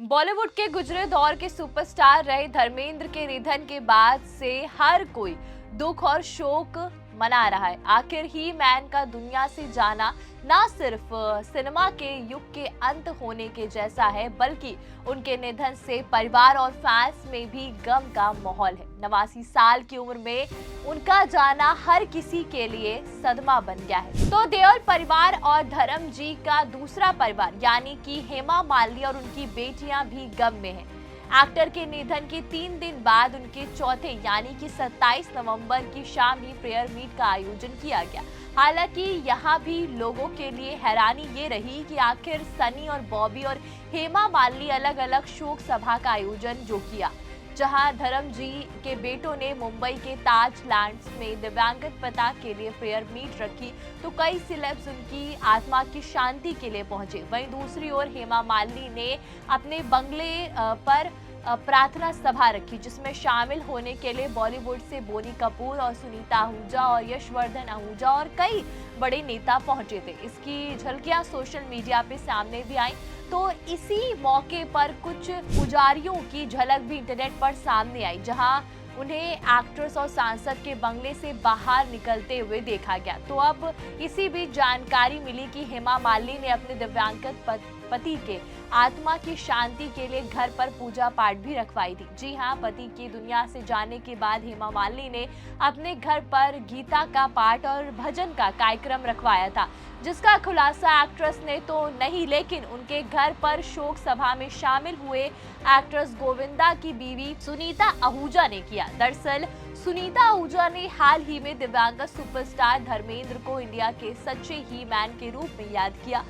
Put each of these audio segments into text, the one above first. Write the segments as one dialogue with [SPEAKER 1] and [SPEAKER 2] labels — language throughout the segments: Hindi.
[SPEAKER 1] बॉलीवुड के गुजरे दौर के सुपरस्टार रहे धर्मेंद्र के निधन के बाद से हर कोई दुख और शोक मना रहा है। आखिर ही मैन का दुनिया से जाना ना सिर्फ सिनेमा के युग के अंत होने के जैसा है, बल्कि उनके निधन से परिवार और फैंस में भी गम का माहौल है। 89 साल की उम्र में उनका जाना हर किसी के लिए सदमा बन गया है। तो देओल परिवार और धर्म जी का दूसरा परिवार यानी कि हेमा मालिनी और उनकी बेटियां भी गम में हैं। एक्टर के निधन के 3 दिन बाद उनके चौथे यानी कि 27 नवंबर की शाम ही प्रेयर मीट का आयोजन किया गया। हालांकि यहाँ भी लोगों के लिए हैरानी ये रही कि आखिर सनी और बॉबी और हेमा मालिनी अलग अलग शोक सभा का आयोजन जो किया, जहां धर्म जी के बेटों ने मुंबई के ताज लैंड्स में दिव्यांगत पिता के लिए प्रेयर मीट रखी, तो कई सेलेब्स उनकी आत्मा की शांति के लिए पहुंचे। वहीं दूसरी ओर हेमा मालिनी ने अपने बंगले पर प्रार्थना सभा रखी, जिसमें शामिल होने के लिए बॉलीवुड से बोनी कपूर और सुनीता आहूजा और यशवर्धन आहूजा और कई बड़े नेता पहुंचे थे। इसकी झलकियां सोशल मीडिया पे सामने भी आई। तो इसी मौके पर कुछ पुजारियों की झलक भी इंटरनेट पर सामने आई, जहां उन्हें एक्ट्रेस और सांसद के बंगले से बाहर निकलते हुए देखा गया। तो अब इसी बीच जानकारी मिली कि हेमा मालिनी ने अपने दिव्यांगत पति के आत्मा की शांति के लिए घर पर पूजा पाठ भी रखवाई थी। जी हाँ, पति की दुनिया से जाने के बाद हेमा मालिनी ने अपने घर पर गीता का पाठ और भजन का कार्यक्रम रखवाया था, जिसका खुलासा एक्ट्रेस ने तो नहीं, लेकिन उनके घर पर शोक सभा में शामिल हुए एक्ट्रेस गोविंदा की बीवी सुनीता आहूजा ने किया। दरअसल सुनीता आहूजा ने हाल ही में दिव्यांग सुपरस्टार धर्मेंद्र को इंडिया के सच्चे ही मैन के रूप में याद किया,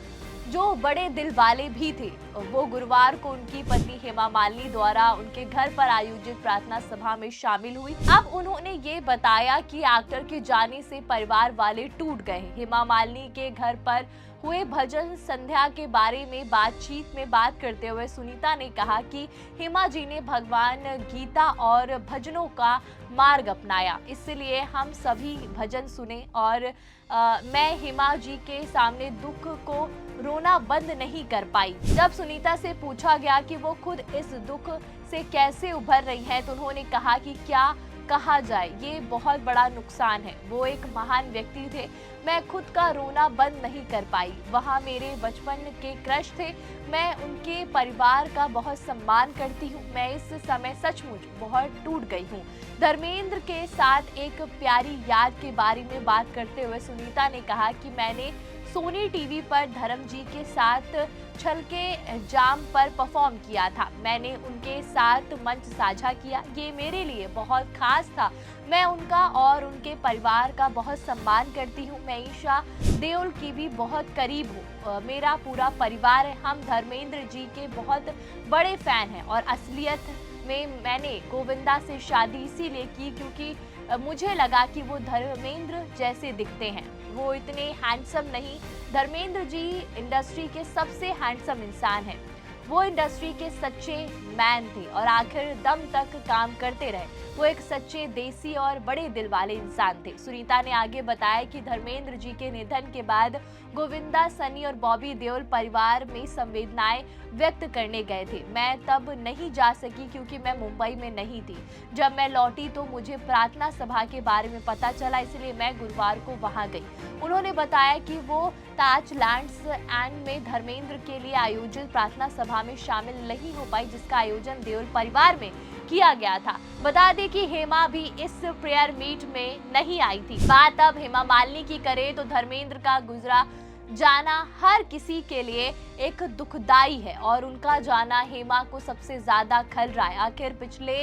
[SPEAKER 1] जो बड़े दिल वाले भी थे। वो गुरुवार को उनकी पत्नी हेमा मालिनी द्वारा उनके घर पर आयोजित प्रार्थना सभा में शामिल हुई। अब उन्होंने ये बताया कि एक्टर के जाने से परिवार वाले टूट गए। हेमा मालिनी के घर पर हुए भजन संध्या के बारे में बातचीत में बात करते हुए सुनीता ने कहा कि हेमा जी ने भगवान गीता और भजनों का मार्ग अपनाया, इसलिए हम सभी भजन सुने और मैं हेमा जी के सामने दुख को रोना बंद नहीं कर पाई। जब सुनीता से पूछा गया कि वो खुद इस दुख से कैसे उभर रही है, तो उन्होंने कहा कि क्या कहा जाए, ये बहुत बड़ा नुकसान है। वो एक महान व्यक्ति थे, मैं खुद का रोना बंद नहीं कर पाई। वहाँ मेरे बचपन के क्रश थे, मैं उनके परिवार का बहुत सम्मान करती हूँ। मैं इस समय सचमुच बहुत टूट गई हूँ। धर्मेंद्र के साथ एक प्यारी याद के बारे में बात करते हुए सुनीता ने कहा कि मैंने सोनी टीवी पर धर्म जी के साथ छलके जाम पर परफॉर्म किया था। मैंने उनके साथ मंच साझा किया, ये मेरे लिए बहुत खास था। मैं उनका और उनके परिवार का बहुत सम्मान करती हूँ। मैं ईशा देओल की भी बहुत करीब हूँ। मेरा पूरा परिवार है। हम धर्मेंद्र जी के बहुत बड़े फैन हैं और असलियत में मैंने गोविंदा से शादी इसीलिए की क्योंकि मुझे लगा कि वो धर्मेंद्र जैसे दिखते हैं। वो इतने हैंडसम नहीं, धर्मेंद्र जी इंडस्ट्री के सबसे हैंडसम इंसान हैं। वो इंडस्ट्री के सच्चे मैन थे और आखिर दम तक काम करते रहे। वो एक सच्चे देसी और बड़े दिल वाले इंसान थे। सुनीता ने आगे बताया कि धर्मेंद्र जी के निधन के बाद गोविंदा, सनी और बॉबी देओल परिवार में संवेदनाएं व्यक्त करने गए थे। मैं तब नहीं जा सकी क्योंकि मैं मुंबई में नहीं थी। जब मैं लौटी तो मुझे प्रार्थना सभा के बारे में पता चला, इसलिए मैं गुरुवार को वहां गई। उन्होंने बताया कि वो ताज लैंड्स एंड में धर्मेंद्र के लिए आयोजित प्रार्थना सभा में शामिल नहीं हो पाई, जिसका आयोजन देओल परिवार में किया गया था। बता दें कि हेमा भी इस प्रेयर मीट में नहीं आई थी। बात अब हेमा मालिनी की करें तो धर्मेंद्र का गुजरा जाना हर किसी के लिए एक दुखदाई है और उनका जाना हेमा को सबसे ज्यादा खल रहा है। आखिर पिछले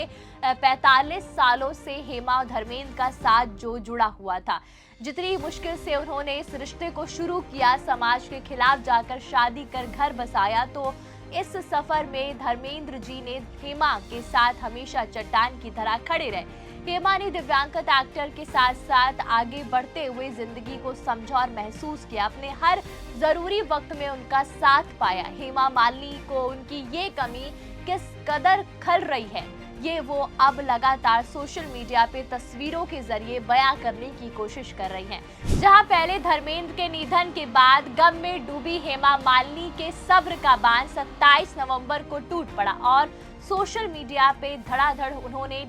[SPEAKER 1] 45 सालों से हेमा और धर्मेंद्र का साथ जो जुड़ा हुआ था, जितनी मुश्किल से उन्होंने इस रिश्ते को शुरू किया, समाज के खिलाफ जाकर शादी कर घर बसाया, तो इस सफर में धर्मेंद्र जी ने हेमा के साथ हमेशा चट्टान की तरह खड़े रहे। हेमा ने दिव्यांगत एक्टर के साथ साथ आगे बढ़ते हुए जिंदगी को समझा और महसूस किया। अपने हर जरूरी वक्त में उनका साथ पाया। हेमा मालिनी को उनकी ये कमी किस कदर खल रही है, ये वो अब लगातार सोशल मीडिया पे तस्वीरों के जरिए बयां करने की कोशिश कर रही हैं। जहां पहले धर्मेंद्र के निधन के बाद गम में डूबी हेमा मालिनी के सब्र का बांध 27 नवंबर को टूट पड़ा और सोशल मीडिया पे धड़ाधड़ उन्होंने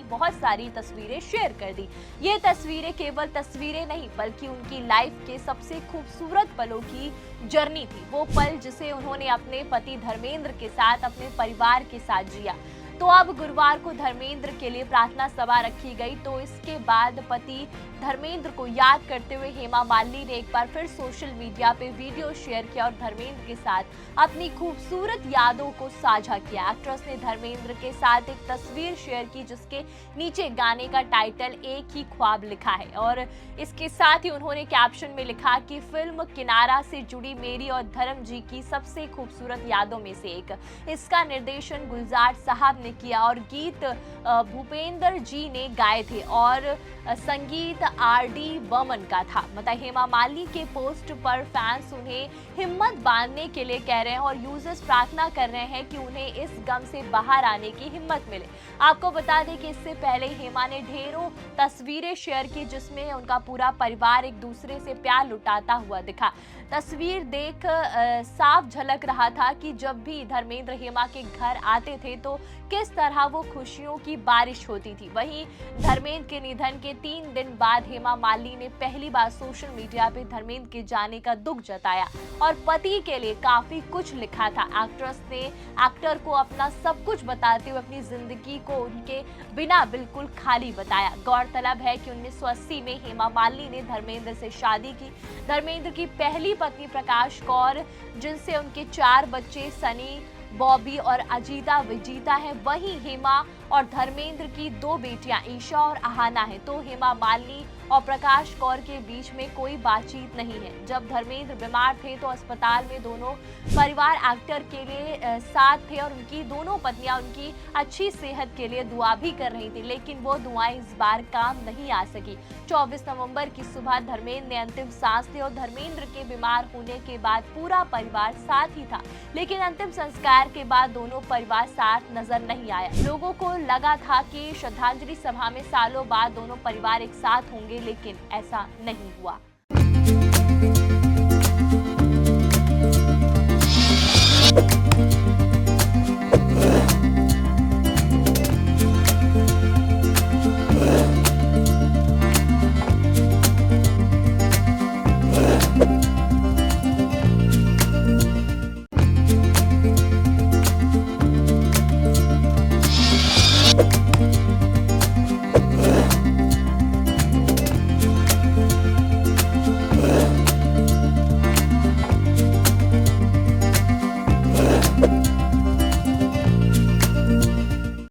[SPEAKER 1] बहुत सारी तस्वीरें शेयर कर दी। ये तस्वीरें केवल तस्वीरें नहीं बल्कि उनकी लाइफ के सबसे खूबसूरत पलों की जर्नी थी। वो पल जिसे उन्होंने अपने पति धर्मेंद्र के साथ, अपने परिवार के साथ जिया। तो अब गुरुवार को धर्मेंद्र के लिए प्रार्थना सभा रखी गई। तो इसके बाद पति धर्मेंद्र को याद करते हुए हेमा मालिनी ने एक बार फिर सोशल मीडिया पे वीडियो शेयर किया और धर्मेंद्र के साथ अपनी खूबसूरत यादों को साझा किया। एक्ट्रेस ने धर्मेंद्र के साथ एक तस्वीर शेयर की जिसके नीचे गाने का टाइटल एक ही ख्वाब लिखा है और इसके साथ ही उन्होंने कैप्शन में लिखा कि फिल्म किनारा से जुड़ी मेरी और धर्म जी की सबसे खूबसूरत यादों में से एक। इसका निर्देशन गुलजार साहब ने किया और गीत भूपेंद्र जी ने गाए थे और संगीत आर.डी. बर्मन का था। मतलब हेमा मालिनी के पोस्ट पर फैंस उन्हें हिम्मत बांधने के लिए कह रहे हैं और यूजर्स प्रार्थना कर रहे हैं कि उन्हें इस गम से बाहर आने की हिम्मत मिले। आपको बता दें कि इससे पहले हेमा ने ढेरों तस्वीरें शेयर की जिसमें उनका पूरा परिवार एक दूसरे से प्यार लुटाता हुआ दिखा। तस्वीर देख साफ झलक रहा था कि जब भी धर्मेंद्र हेमा के घर आते थे तो किस तरह वो खुशियों की बारिश होती थी। वहीं धर्मेंद्र के निधन के 3 दिन बाद हेमा मालिनी ने पहली बार सोशल मीडिया पे धर्मेंद्र के जाने का दुख जताया और पति के लिए काफी कुछ लिखा था। एक्ट्रेस ने एक्टर को अपना सब कुछ बताते हुए अपनी जिंदगी को उनके बिना बिल्कुल खाली बताया। गौरतलब है कि 1980 में हेमा मालिनी ने धर्मेंद्र से शादी की। धर्मेंद्र की पहली पत्नी प्रकाश कौर, जिनसे उनके 4 बच्चे सनी, बॉबी और अजीता विजीता है। वहीं हेमा और धर्मेंद्र की 2 बेटियां ईशा और आहाना है। तो हेमा मालिनी और प्रकाश कौर के बीच में कोई बातचीत नहीं है। जब धर्मेंद्र बीमार थे तो अस्पताल में दोनों परिवार एक्टर के लिए साथ थे और उनकी दोनों पत्नियां उनकी अच्छी सेहत के लिए दुआ भी कर रही थी, लेकिन वो दुआएं इस बार काम नहीं आ सकी। 24 नवंबर की सुबह धर्मेंद्र ने अंतिम सांस ली और धर्मेंद्र के बीमार होने के बाद पूरा परिवार साथ ही था, लेकिन अंतिम संस्कार के बाद दोनों परिवार साथ नजर नहीं आया। लोगों को लगा था कि श्रद्धांजलि सभा में सालों बाद दोनों परिवार एक साथ होंगे, लेकिन ऐसा नहीं हुआ।